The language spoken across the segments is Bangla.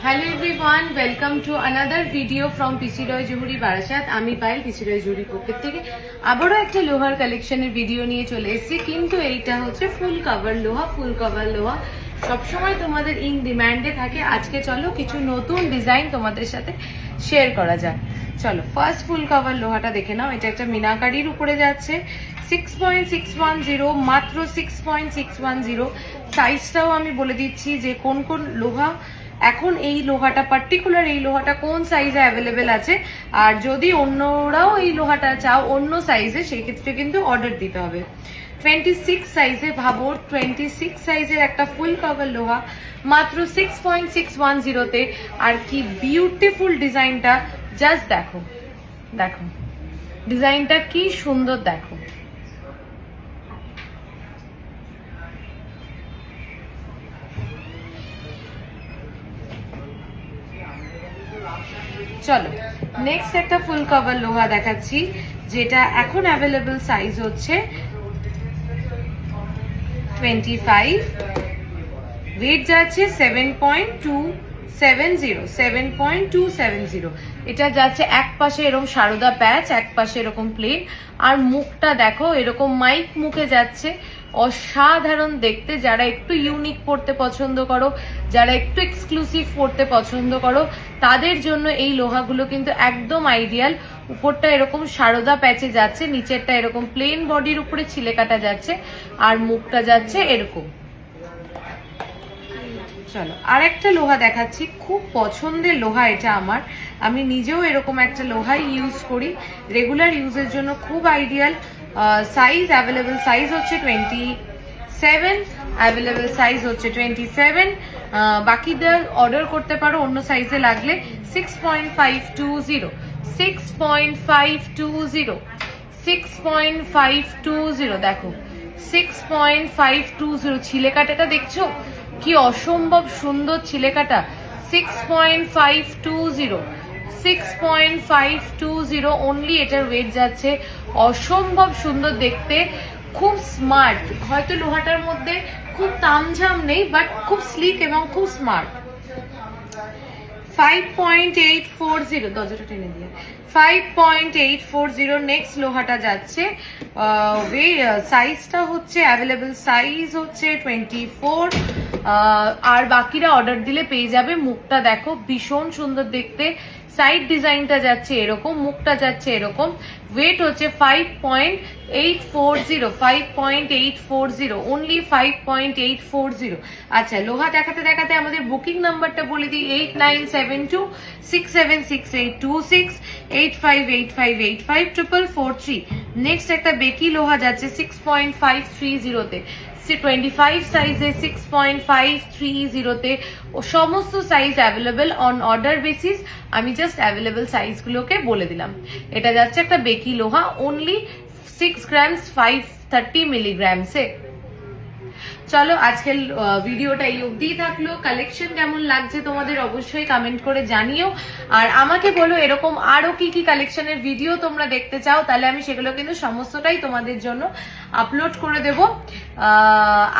Hello everyone, welcome to another video from PC Roy Johuri Barashat. আমি পাইল PC Roy Johuri পকেট থেকে আবারও একটা লোহার কালেকশনের ভিডিও নিয়ে চলে এসেছি, কিন্তু এইটা হচ্ছে ফুল কভার লোহা সবসময় তোমাদের ইন ডিমান্ডে থাকে। আজকে চলো কিছু নতুন ডিজাইন তোমাদের সাথে শেয়ার করা যাক। চলো ফার্স্ট ফুল কভার লোহাটা দেখে নাও। এটা একটা মিনাকারির উপরে যাচ্ছে, 6.610, মাত্র 6.610। সাইজটাও আমি বলে দিচ্ছি যে কোন কোন লোহা এখন এই লোহাটা পার্টিকুলার এই লোহাটা কোন সাইজে অ্যাভেলেবেল আছে, আর যদি অন্যরাও এই লোহাটা চাও অন্য সাইজে সেই ক্ষেত্রে কিন্তু অর্ডার দিতে হবে। 26 সাইজে, ভাবো 26 সাইজের একটা ফুল কভার লোহা মাত্র 6.610-তে। আর কি বিউটিফুল ডিজাইনটা, জাস্ট দেখো দেখো ডিজাইনটা কি সুন্দর, দেখো চলো নেক্সট একটা ফুল কভার লোহা দেখাচ্ছি, যেটা এখন অ্যাভেলেবল সাইজ হচ্ছে 25, ওয়েট যাচ্ছে 7.270। এটা যাচ্ছে এক পাশে এরকম সারদা প্যাচ, এক পাশে এরকম প্লেন, আর মুখটা দেখো এরকম মাইক মুখে যাচ্ছে, অসাধারণ দেখতে। যারা একটু ইউনিক পড়তে পছন্দ করো, যারা একটু এক্সক্লুসিভ পড়তে পছন্দ করো, তাদের জন্য এই লোহাগুলো কিন্তু একদম আইডিয়াল। উপরটা এরকম সারদা প্যাচে যাচ্ছে, নিচেরটা এরকম প্লেন বডির উপরে ছিলে কাটা যাচ্ছে, আর মুখটা যাচ্ছে এরকম। চলো আর একটা লোহা দেখাচ্ছি, খুব পছন্দের লোহা এটা আমার, আমি নিজেও এরকম একটা লোহাই ইউজ করি, রেগুলার ইউজের জন্য খুব আইডিয়াল। সাইজ অ্যাভেলেবেল সাইজ হচ্ছে 27, অ্যাভেলেবেল সাইজ হচ্ছে 27। বাকিদের অর্ডার করতে পারো অন্য সাইজে লাগলে। 6.520 দেখো 6.520 ছিলে কাটাটা দেখছো কি অসম্ভব সুন্দর ছিলে কাটা। 6.520 অনলি, এটার ওয়েট যাচ্ছে, অসম্ভব সুন্দর দেখতে, খুব স্মার্ট। হয়তো লোহাটার মধ্যে খুব তামঝাম নেই, বাট খুব স্লিক এবং খুব স্মার্ট। 5.840, দরজাটা টেনে দিয়ে 5.840 নেক্সট লোহাটা যাচ্ছে। সাইজটা হচ্ছে অ্যাভেলেবল সাইজ হচ্ছে 24, আর বাকিরা অর্ডার দিলে পেয়ে যাবে। মুখটা দেখো ভীষণ সুন্দর দেখতে, সাইড ডিজাইনটা যাচ্ছে এরকম, মুখটা যাচ্ছে এরকম। ওয়েট হচ্ছে 5.840, অনলি 5.840। আচ্ছা লোহা দেখাতে দেখাতে আমাদের বুকিং নাম্বারটা বলে দিই, 8972676826, 8585854443। নেক্সট একটা বেকি লোহা যাচ্ছে 6.530-তে, 25 সাইজে 6.530-তে। সমস্ত size available on order basis, আমি জাস্ট অ্যাভেলেবেল সাইজগুলোকে বলে দিলাম। এটা যাচ্ছে একটা বেকি লোহা, অনলি 6 গ্রামস 530 মিলিগ্রামসে। চলো আজকের ভিডিওটা এই অবধিই থাকলো। কালেকশন কেমন লাগছে তোমাদের অবশ্যই কমেন্ট করে জানিও, আর আমাকে বলো এরকম আরো কি কি কালেকশনের ভিডিও তোমরা দেখতে চাও, তাহলে আমি সেগুলো কিন্তু সমস্তটাই তোমাদের জন্য আপলোড করে দেব।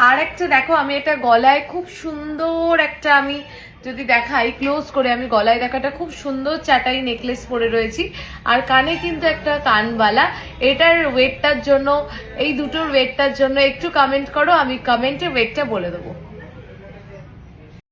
আর একটা দেখো, আমি এটা গলায় খুব সুন্দর একটা, আমি যদি দেখাই ক্লোজ করে, আমি গলায় দেখাটা খুব সুন্দর চাটাই নেকলেস পরে রয়েছি, আর কানে কিন্তু একটা কানবালা। এটার ওয়েটটার জন্য, এই দুটোর ওয়েটটার জন্য একটু কমেন্ট করো, আমি কমেন্টে ওয়েটটা বলে দেবো।